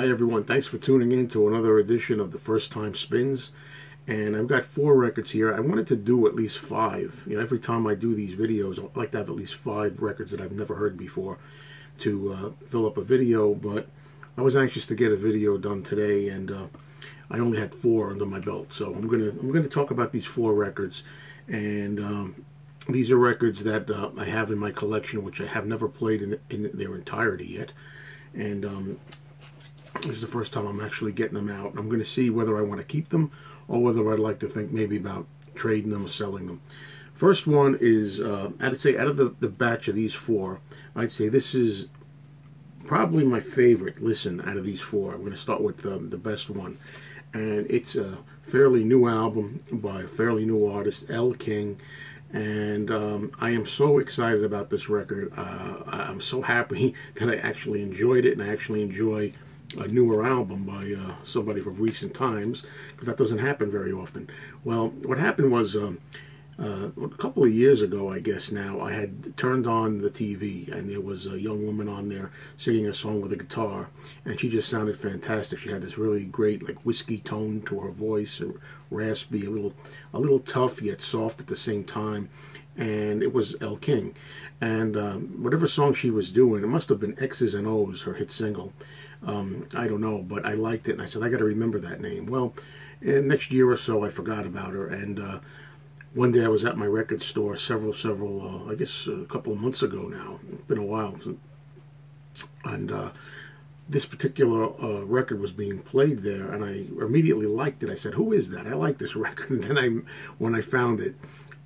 Hi everyone, thanks for tuning in to another edition of the First Time Spins. And I've got 4 records here. I wanted to do at least 5. Every time I do these videos, I like to have at least 5 records that I've never heard before to fill up a video. But I was anxious to get a video done today, and I only had 4 under my belt. So I'm gonna talk about these 4 records, and these are records that I have in my collection, which I have never played in their entirety yet. And this is the first time I'm actually getting them out. I'm going to see whether I want to keep them or whether I'd like to think maybe about trading them or selling them. First one is, I'd say out of the batch of these 4, I'd say this is probably my favorite listen out of these 4. I'm going to start with the best one. And it's a fairly new album by a fairly new artist, Elle. And I am so excited about this record. I'm so happy that I actually enjoyed it, and I actually enjoy a newer album by somebody from recent times, because that doesn't happen very often. Well, what happened was a couple of years ago, I guess now, I had turned on the TV, and there was a young woman on there singing a song with a guitar, and she just sounded fantastic. She had this really great, like, whiskey tone to her voice, raspy, a little tough yet soft at the same time, and it was Elle. And whatever song she was doing, it must have been X's and O's, her hit single. I don't know, but I liked it, and I said, I got to remember that name. Well, next year or so, I forgot about her, and one day I was at my record store I guess a couple of months ago now. It's been a while. And this particular record was being played there, and I immediately liked it. I said, who is that? I like this record. And then when I found it,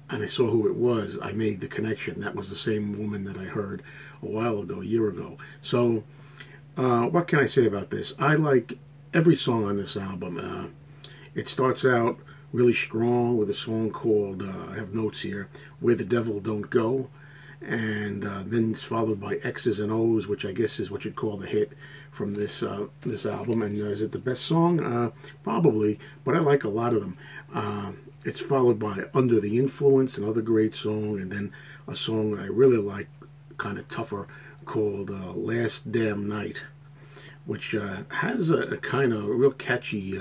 and I saw who it was, I made the connection. That was the same woman that I heard a while ago, a year ago. So what can I say about this? I like every song on this album. It starts out really strong with a song called, I have notes here, Where the Devil Don't Go. And then it's followed by X's and O's, which I guess is what you'd call the hit from this album. And is it the best song? Probably, but I like a lot of them. It's followed by Under the Influence, another great song, and then a song that I really like, kind of tougher, called Last Damn Night, which has a kind of real catchy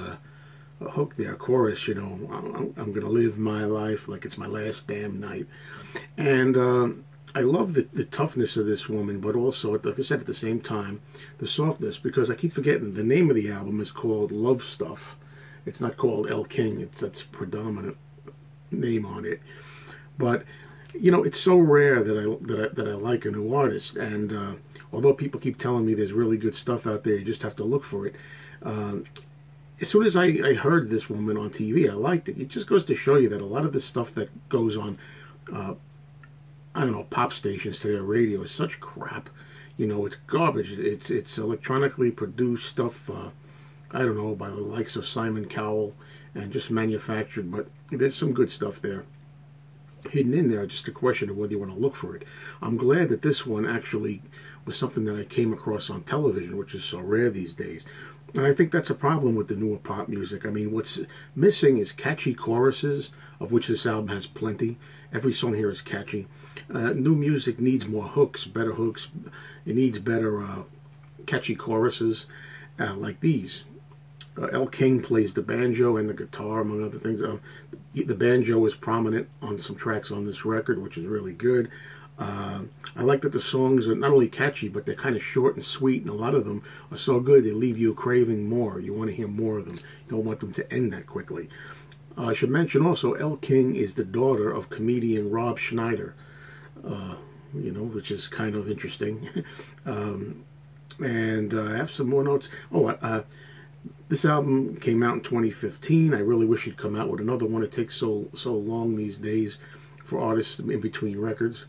hook there, chorus, I'm going to live my life like it's my last damn night. And I love the toughness of this woman, but also, like I said, at the same time, the softness, because I keep forgetting the name of the album is called Love Stuff. It's not called Elle. That's predominant name on it. But it's so rare that I like a new artist, and although people keep telling me there's really good stuff out there, you just have to look for it. As soon as I heard this woman on TV, I liked it. It just goes to show you that a lot of the stuff that goes on, I don't know, pop stations today or radio is such crap. It's garbage. It's electronically produced stuff. I don't know, by the likes of Simon Cowell, and just manufactured. But there's some good stuff there hidden in there, just a question of whether you want to look for it. I'm glad that this one actually was something that I came across on television, which is so rare these days. And I think that's a problem with the newer pop music. I mean, what's missing is catchy choruses, of which this album has plenty. Every song here is catchy. New music needs more hooks, better hooks. It needs better catchy choruses like these. Elle plays the banjo and the guitar, among other things. The banjo is prominent on some tracks on this record, which is really good. I like that the songs are not only catchy, but they're kind of short and sweet, and a lot of them are so good they leave you craving more. You want to hear more of them. You don't want them to end that quickly. I should mention also, Elle is the daughter of comedian Rob Schneider, which is kind of interesting. And I have some more notes. This album came out in 2015. I really wish he'd come out with another one. It takes so long these days for artists in between records.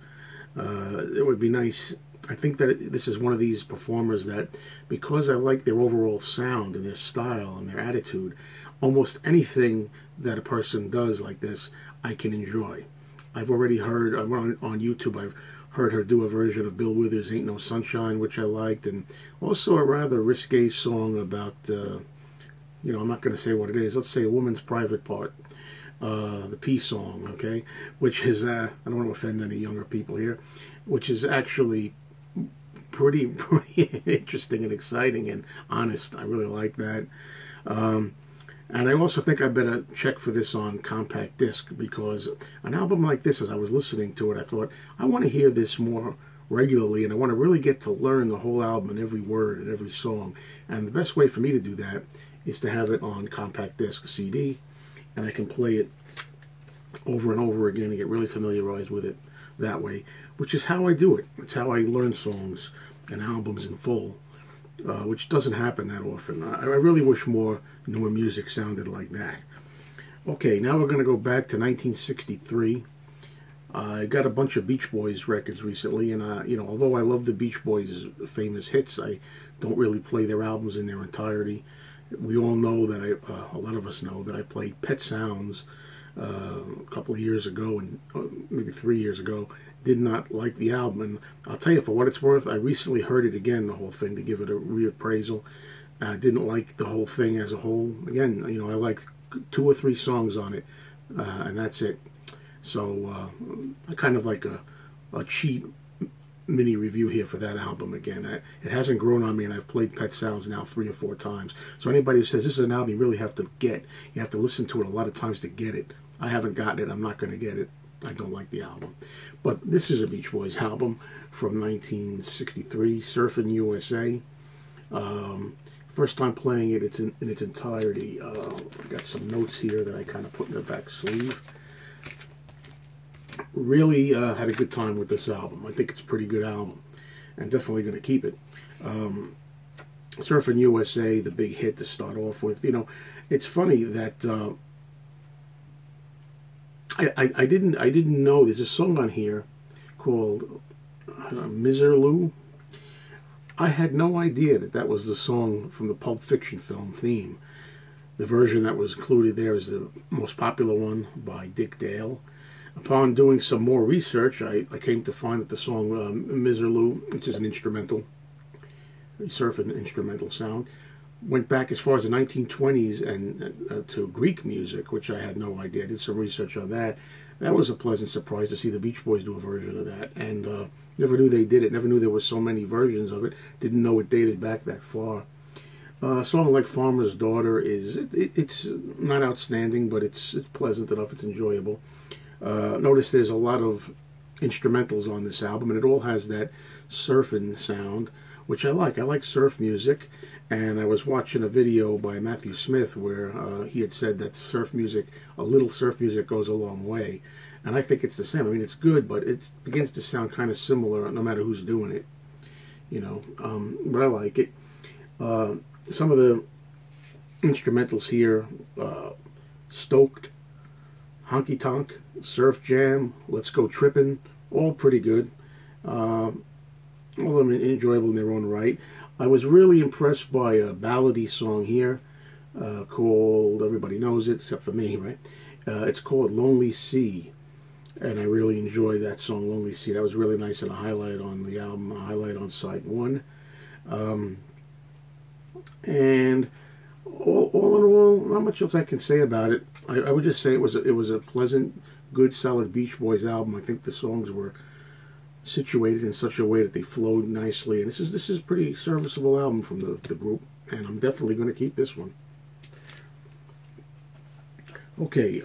It would be nice. I think that this is one of these performers that, because I like their overall sound and their style and their attitude, almost anything that a person does like this, I can enjoy. I've already heard, on YouTube, I've heard her do a version of Bill Withers' Ain't No Sunshine, which I liked, and also a rather risque song about, I'm not going to say what it is. Let's say A Woman's Private Part. The peace song, okay, which is, I don't want to offend any younger people here, which is actually pretty interesting and exciting and honest. I really like that. And I also think I better check for this on compact disc, because an album like this, as I was listening to it, I thought, I want to hear this more regularly, and I want to really get to learn the whole album and every word and every song. And the best way for me to do that is to have it on compact disc, a CD, and I can play it over and over again and get really familiarized with it that way, which is how I do it. It's how I learn songs and albums in full, which doesn't happen that often. I really wish more newer music sounded like that. Okay, now we're going to go back to 1963. I got a bunch of Beach Boys records recently, and although I love the Beach Boys' famous hits, I don't really play their albums in their entirety. We all know that a lot of us know that I played Pet Sounds a couple of years ago, and maybe 3 years ago. Did not like the album, and I'll tell you, for what it's worth, I recently heard it again, the whole thing, to give it a reappraisal. Didn't like the whole thing as a whole. Again, I like 2 or 3 songs on it, and that's it. So I kind of like a cheap mini review here for that album again. It hasn't grown on me, and I've played Pet Sounds now 3 or 4 times. So anybody who says this is an album you really have to get, you have to listen to it a lot of times to get it. I haven't gotten it. I'm not going to get it. I don't like the album. But this is a Beach Boys album from 1963, Surfin' USA. First time playing it, it's in its entirety. I've got some notes here that I kind of put in the back sleeve. Really had a good time with this album. I think it's a pretty good album, and definitely going to keep it. Surfin' USA, the big hit to start off with. It's funny that I didn't know there's a song on here called Miserlou. I had no idea that was the song from the Pulp Fiction film theme. The version that was included there is the most popular one by Dick Dale. Upon doing some more research, I came to find that the song Miserlou, which is an instrumental, surfing instrumental sound, went back as far as the 1920s and to Greek music, which I had no idea. I did some research on that. That was a pleasant surprise to see the Beach Boys do a version of that, and never knew they did it. Never knew there were so many versions of it. Didn't know it dated back that far. A song like Farmer's Daughter it's not outstanding, but it's pleasant enough. It's enjoyable. Notice there's a lot of instrumentals on this album, and it all has that surfing sound, which I like. I like surf music, and I was watching a video by Matthew Smith where he had said that surf music, a little surf music goes a long way, and I think it's the same. I mean, it's good, but it begins to sound kind of similar no matter who's doing it, but I like it. Some of the instrumentals here, Stoked, Honky Tonk, Surf Jam, Let's Go Trippin', all pretty good. All of them enjoyable in their own right. I was really impressed by a ballady song here called, everybody knows it except for me, right? It's called Lonely Sea, and I really enjoyed that song, Lonely Sea. That was really nice, and a highlight on the album, a highlight on side 1. And all in all, not much else I can say about it. I would just say it was a pleasant, good, solid Beach Boys album. I think the songs were situated in such a way that they flowed nicely, and this is a pretty serviceable album from the group, and I'm definitely going to keep this one. Okay,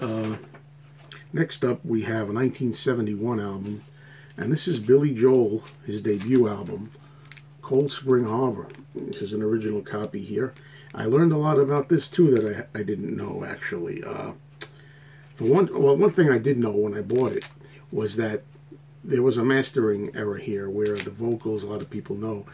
next up we have a 1971 album, and this is Billy Joel, his debut album, Cold Spring Harbor. This is an original copy here. I learned a lot about this too that I didn't know, actually. For one thing I did know when I bought it was that there was a mastering error here where the vocals, a lot of people know,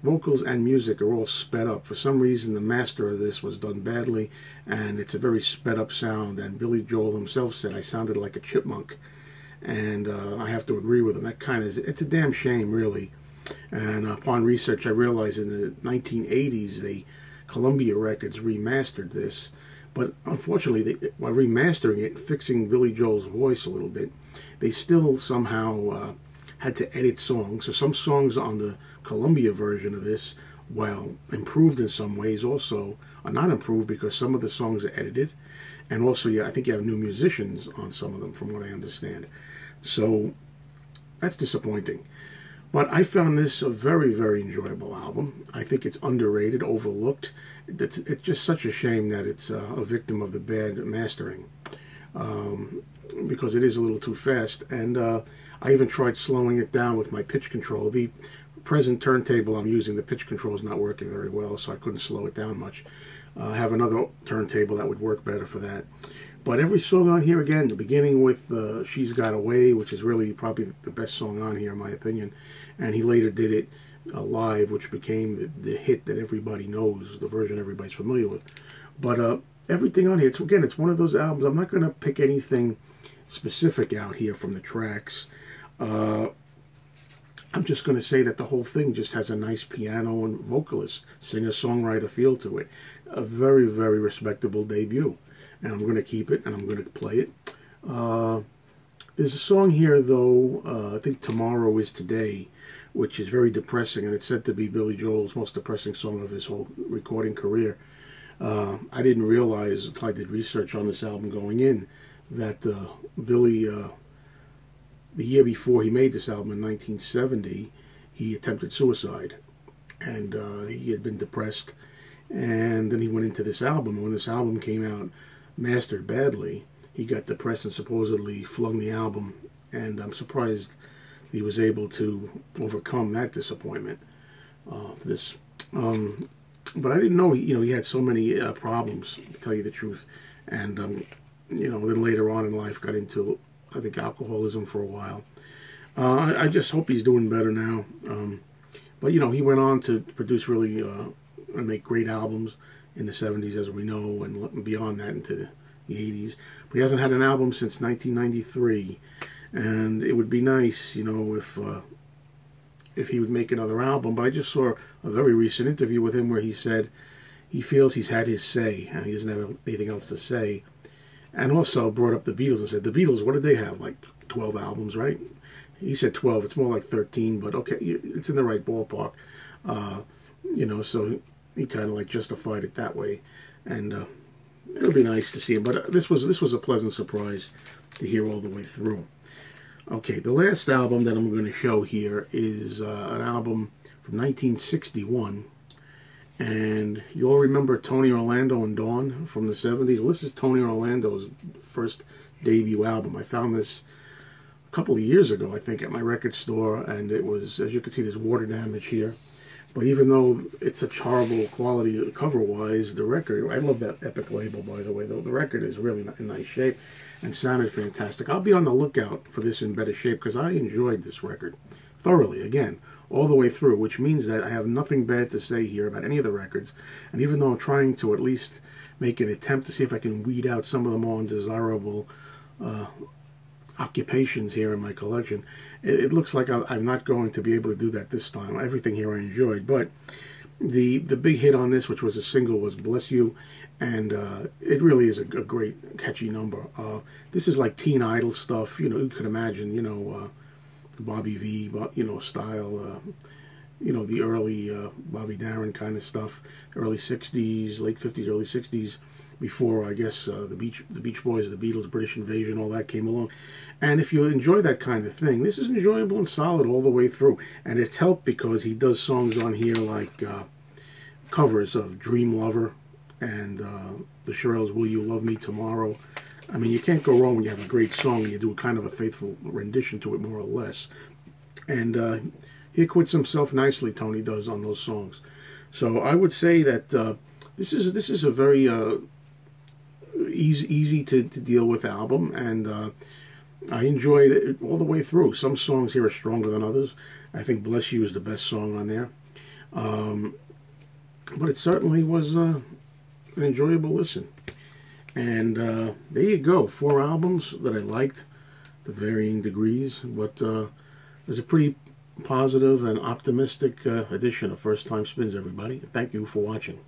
vocals and music are all sped up. For some reason, the master of this was done badly, and it's a very sped up sound. And Billy Joel himself said I sounded like a chipmunk, and I have to agree with him. That it's a damn shame, really. And upon research, I realized in the 1980s, Columbia Records remastered this, but unfortunately, while remastering it, fixing Billy Joel's voice a little bit, they still somehow had to edit songs. So some songs on the Columbia version of this, while improved in some ways, also are not improved because some of the songs are edited, and also, I think you have new musicians on some of them, from what I understand. So that's disappointing. But I found this a very, very enjoyable album. I think it's underrated, overlooked. It's just such a shame that it's a victim of the bad mastering, because it is a little too fast. And I even tried slowing it down with my pitch control. The present turntable I'm using, the pitch control is not working very well, so I couldn't slow it down much. I have another turntable that would work better for that. But every song on here, again, beginning with She's Got Away, which is really probably the best song on here, in my opinion. And he later did it live, which became the hit that everybody knows, the version everybody's familiar with. But everything on here, it's one of those albums. I'm not going to pick anything specific out here from the tracks. I'm just going to say that the whole thing just has a nice piano and vocalist, singer-songwriter feel to it. A very, very respectable debut. And I'm going to keep it, and I'm going to play it. There's a song here, though, I think Tomorrow Is Today, which is very depressing, and it's said to be Billy Joel's most depressing song of his whole recording career. I didn't realize, until I did research on this album going in, that Billy, the year before he made this album in 1970, he attempted suicide. And he had been depressed, and then he went into this album. And when this album came out, mastered badly, he got depressed and supposedly flung the album, and I'm surprised he was able to overcome that disappointment. But I didn't know he had so many problems, to tell you the truth, and then later on in life got into, I think, alcoholism for a while. I just hope he's doing better now. But he went on to produce really and make great albums in the 70s, as we know, and beyond that into the 80s. But he hasn't had an album since 1993, and it would be nice, if he would make another album. But I just saw a very recent interview with him where he said he feels he's had his say, and he doesn't have anything else to say. And also brought up the Beatles and said, the Beatles, what did they have, like 12 albums, right? He said 12, it's more like 13, but okay, it's in the right ballpark. So he kind of like justified it that way, and it would be nice to see him. But this was a pleasant surprise to hear all the way through. Okay, the last album that I'm going to show here is an album from 1961, and you all remember Tony Orlando and Dawn from the 70s. Well, this is Tony Orlando's first debut album. I found this a couple of years ago, I think, at my record store, and it was, as you can see, there's water damage here. But even though it's such horrible quality cover-wise, the record, I love that Epic label, by the way, though. The record is really in nice shape and sounded fantastic. I'll be on the lookout for this in better shape, because I enjoyed this record thoroughly, again, all the way through, which means that I have nothing bad to say here about any of the records. And even though I'm trying to at least make an attempt to see if I can weed out some of the more undesirable occupations here in my collection, it looks like I'm not going to be able to do that this time. Everything here I enjoyed, but the big hit on this, which was a single, was Bless You, and it really is a great, catchy number. This is like teen idol stuff, you could imagine, Bobby V, style, the early Bobby Darin kind of stuff, early 60s, late 50s, early 60s, before, I guess, the Beach Boys, the Beatles, British Invasion, all that came along. And if you enjoy that kind of thing, this is enjoyable and solid all the way through. And it's helped because he does songs on here like covers of Dream Lover and the Shirelles' Will You Love Me Tomorrow. I mean, you can't go wrong when you have a great song and you do kind of a faithful rendition to it, more or less. And he acquits himself nicely, Tony does, on those songs. So I would say that this is a very easy to deal with album, and I enjoyed it all the way through. Some songs here are stronger than others. I think Bless You is the best song on there. But it certainly was an enjoyable listen. And there you go. 4 albums that I liked to varying degrees. But it was a pretty positive and optimistic edition of First Time Spins, everybody. Thank you for watching.